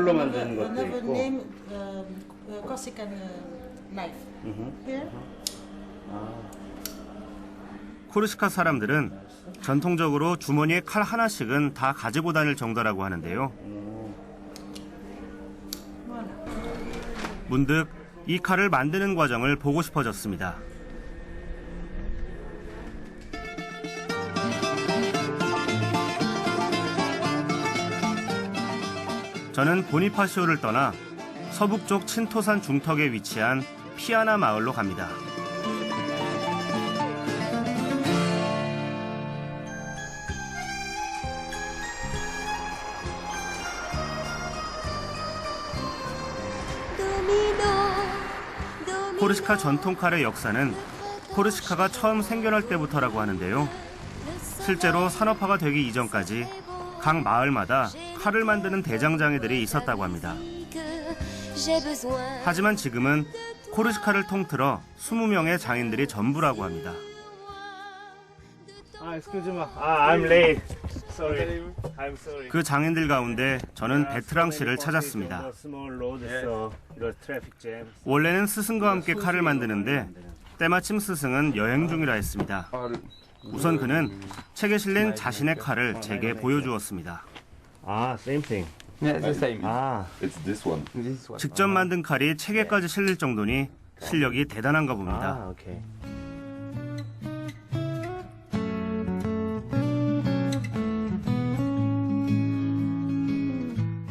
칼로 만드는 것도 Another 있고. name, Corsican knife. Here. 코르시카 사람들은 전통적으로 주머니에 칼 하나씩은 다 가지고 다닐 정도라고 하는데요. 문득 이 칼을 만드는 과정을 보고 싶어졌습니다. 저는 보니파시오를 떠나 서북쪽 친토산 중턱에 위치한 피아나 마을로 갑니다. 코르시카 전통칼의 역사는 코르시카가 처음 생겨날 때부터라고 하는데요. 실제로 산업화가 되기 이전까지 각 마을마다 칼을 만드는 대장장이들이 있었다고 합니다. 하지만 지금은 코르시카를 통틀어 20명의 장인들이 전부라고 합니다. Excuse me. I'm late. Sorry. I'm sorry. 그 장인들 가운데 저는 베트랑 씨를 찾았습니다. Small road, so the traffic jam. 원래는 스승과 함께 칼을 만드는데 때마침 스승은 여행 중이라 했습니다. 우선 그는 책에 실린 자신의 칼을 제게 보여주었습니다. Same thing. Yeah, the same. It's this one. This one. 직접 만든 칼이 책에까지 실릴 정도니 실력이 대단한가 봅니다. Okay.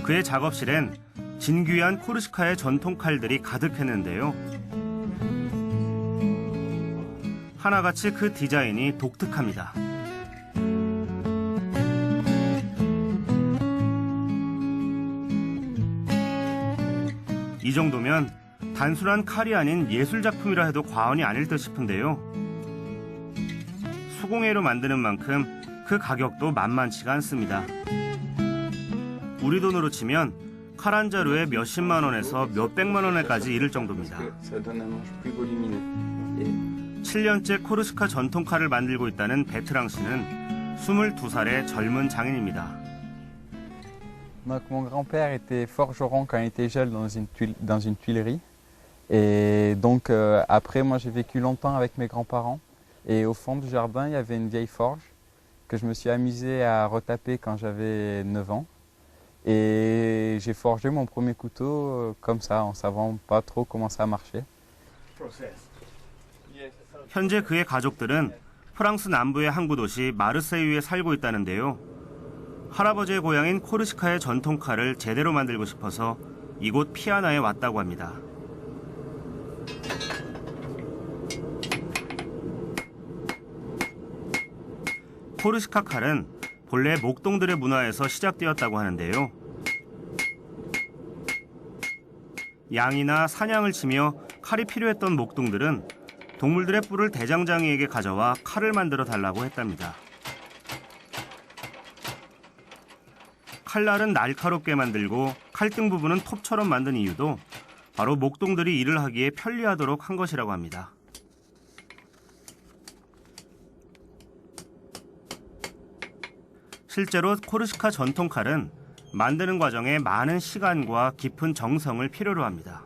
그의 작업실엔 진귀한 코르시카의 전통 칼들이 가득했는데요. 하나같이 그 디자인이 독특합니다. 이 정도면 단순한 칼이 아닌 예술작품이라 해도 과언이 아닐 듯 싶은데요. 수공예로 만드는 만큼 그 가격도 만만치가 않습니다. 우리 돈으로 치면 칼 한 자루에 몇십만 원에서 몇백만 원에까지 이를 정도입니다. Ça donne un manche plus volumineux. 7년째 코르시카 전통 칼을 만들고 있다는 베트랑 씨는 22살의 젊은 장인입니다. Donc mon grand-père était forgeron quand il était jeune dans une tuilerie. Et donc après moi j'ai vécu longtemps avec mes grands-parents. Et au fond du jardin il y avait une vieille forge que je me suis amusé à retaper quand j'avais 9 ans. Et j'ai forgé mon premier couteau comme ça en savant pas trop comment ça marchait. 현재 그의 가족들은 프랑스 남부의 항구 도시 마르세유에 살고 있다는데요. 할아버지의 고향인 코르시카의 전통 칼을 제대로 만들고 싶어서 이곳 피아나에 왔다고 합니다. 코르시카 칼은 본래 목동들의 문화에서 시작되었다고 하는데요. 양이나 사냥을 치며 칼이 필요했던 목동들은 동물들의 뿔을 대장장이에게 가져와 칼을 만들어 달라고 했답니다. 칼날은 날카롭게 만들고 칼등 부분은 톱처럼 만든 이유도 바로 목동들이 일을 하기에 편리하도록 한 것이라고 합니다. 실제로 코르시카 전통 칼은 만드는 과정에 많은 시간과 깊은 정성을 필요로 합니다.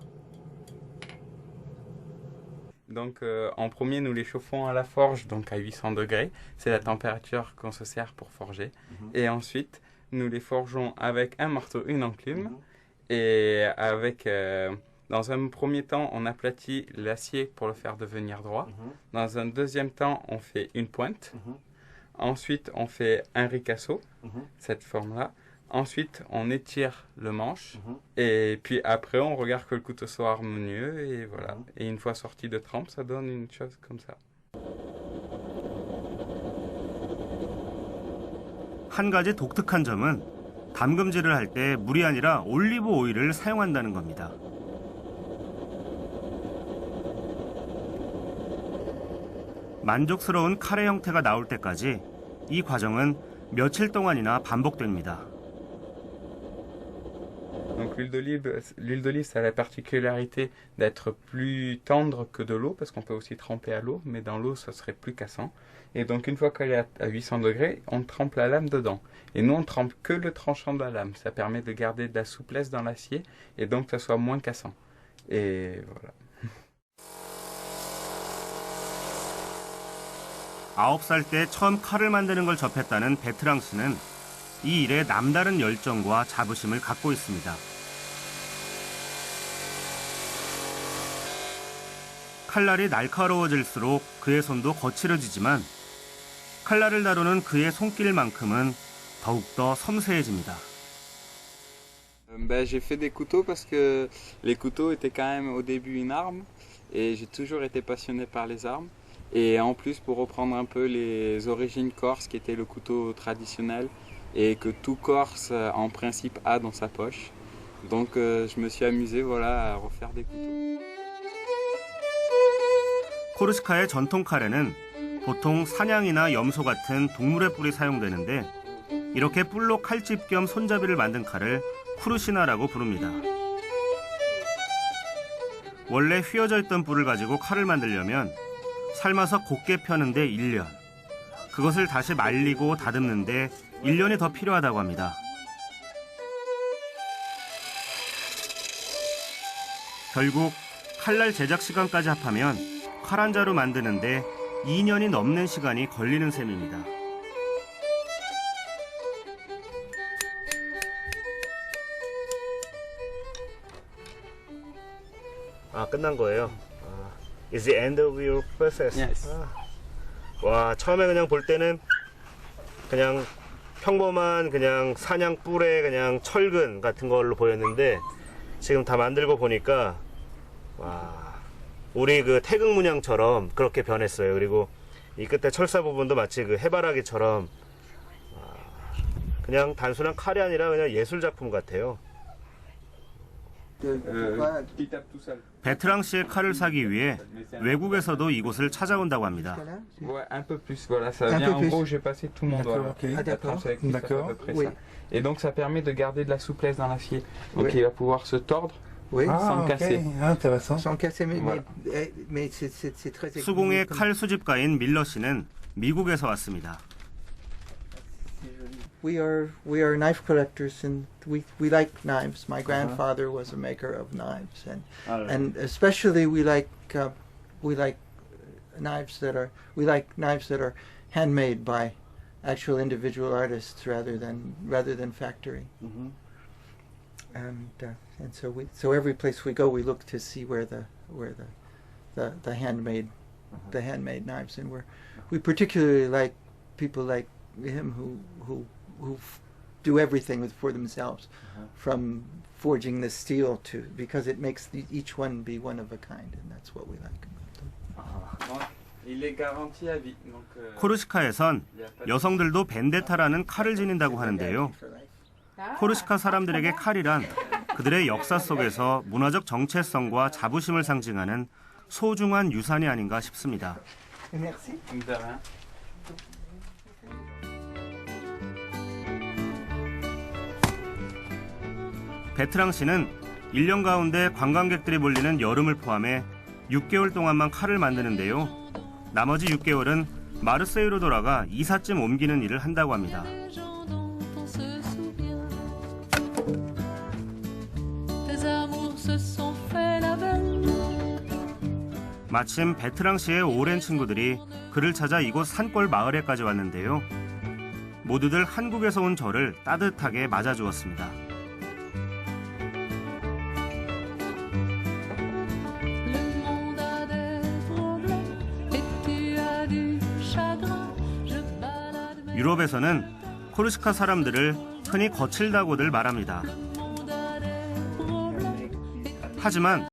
Donc en premier nous les chauffons à la forge donc à 800 degrés, c'est la température qu'on se sert pour forger. Et ensuite nous les forgeons avec un marteau, une enclume et avec dans un premier temps on aplatit l'acier pour le faire devenir droit. Dans un deuxième temps on fait une pointe. Ensuite on fait un ricasso, cette forme-là. Ensuite, on étire le manche et puis après, on regarde que le couteau soit harmonieux et voilà. Et une fois sorti de trempe, ça donne une chose comme ça. 한 가지 독특한 점은 담금질을 할 때 물이 아니라 올리브 오일을 사용한다는 겁니다. 만족스러운 칼의 형태가 나올 때까지 이 과정은 며칠 동안이나 반복됩니다. Donc l'huile d'olive, ça a la particularité d'être plus tendre que de l'eau, parce qu'on peut aussi tremper à l'eau, mais dans l'eau, ça serait plus cassant. Et donc, une fois qu'elle est à 800 degrés, on trempe la lame dedans. Et nous, on trempe que le tranchant de la lame. Ça permet de garder de la souplesse dans l'acier, et donc que ça soit moins cassant. Et voilà. 9살 때 처음 칼을 만드는 걸 접했다는 베트랑 씨는 이 일에 남다른 열정과 자부심을 갖고 있습니다. 칼날이 날카로워질수록 그의 손도 거칠어지지만 칼날을 다루는 그의 손길만큼은 더욱더 섬세해집니다. J'ai fait des couteaux parce que les couteaux étaient quand même au début une arme et j'ai toujours été passionné par les armes. Et en plus, pour reprendre un peu les origines corses, qui était le couteau traditionnel et que tout Corse en principe a dans sa poche. Donc je me suis amusé voilà, à refaire des couteaux. 코르시카의 전통 칼에는 보통 사냥이나 염소 같은 동물의 뿔이 사용되는데 이렇게 뿔로 칼집 겸 손잡이를 만든 칼을 쿠르시나라고 부릅니다. 원래 휘어져 있던 뿔을 가지고 칼을 만들려면 삶아서 곱게 펴는데 1년, 그것을 다시 말리고 다듬는데 1년이 더 필요하다고 합니다. 결국 칼날 제작 시간까지 합하면 칼 한 자루 만드는데 2년이 넘는 시간이 걸리는 셈입니다. 아, 끝난 거예요? Is the end of your process? Yes. 와, 처음에 그냥 볼 때는 그냥 평범한 그냥 사냥 뿔에 그냥 철근 같은 걸로 보였는데 지금 다 만들고 보니까 와, 우리 그 태극 문양처럼 그렇게 변했어요. 그리고 이 끝에 철사 부분도 마치 그 해바라기처럼 그냥 단순한 칼이 아니라 그냥 예술 작품 같아요. 베트랑 씨의 칼을 사기 위해 외국에서도 이곳을 찾아온다고 합니다. Ouais, un peu plus, voilà, ça vient en gros, j'ai passé tout mon doigt. Ok. La tranche avec tout, ça fait à peu près Oui. ça. Et donc ça permet de garder de la souplesse dans l'acier. Donc il va pouvoir se tordre Oui. sans ok. casser. Intéressant. Sans casser, Voilà. mais c'est très 수공의 économique. 칼 수집가인 밀러 씨는 미국에서 왔습니다. We are knife collectors and we like knives. My grandfather was a maker of knives and especially we like knives that are handmade by actual individual artists rather than factory. And so every place we go we look to see where the handmade knives, and we particularly like people like him who do everything for themselves, from forging the steel to, because it makes each one be one of a kind, and that's what we like about them. Il est garanti à vie. Donc, 코르시카에선 여성들도 벤데타라는 칼을 지닌다고 하는데요. 코르시카 사람들에게 칼이란 그들의 역사 속에서 문화적 정체성과 자부심을 상징하는 소중한 유산이 아닌가 싶습니다. Merci. de rien. 베트랑 씨는 1년 가운데 관광객들이 몰리는 여름을 포함해 6개월 동안만 칼을 만드는데요. 나머지 6개월은 마르세유로 돌아가 이삿짐 옮기는 일을 한다고 합니다. 마침 베트랑 씨의 오랜 친구들이 그를 찾아 이곳 산골 마을에까지 왔는데요. 모두들 한국에서 온 저를 따뜻하게 맞아주었습니다. 유럽에서는 코르시카 사람들을 흔히 거칠다고들 말합니다. 하지만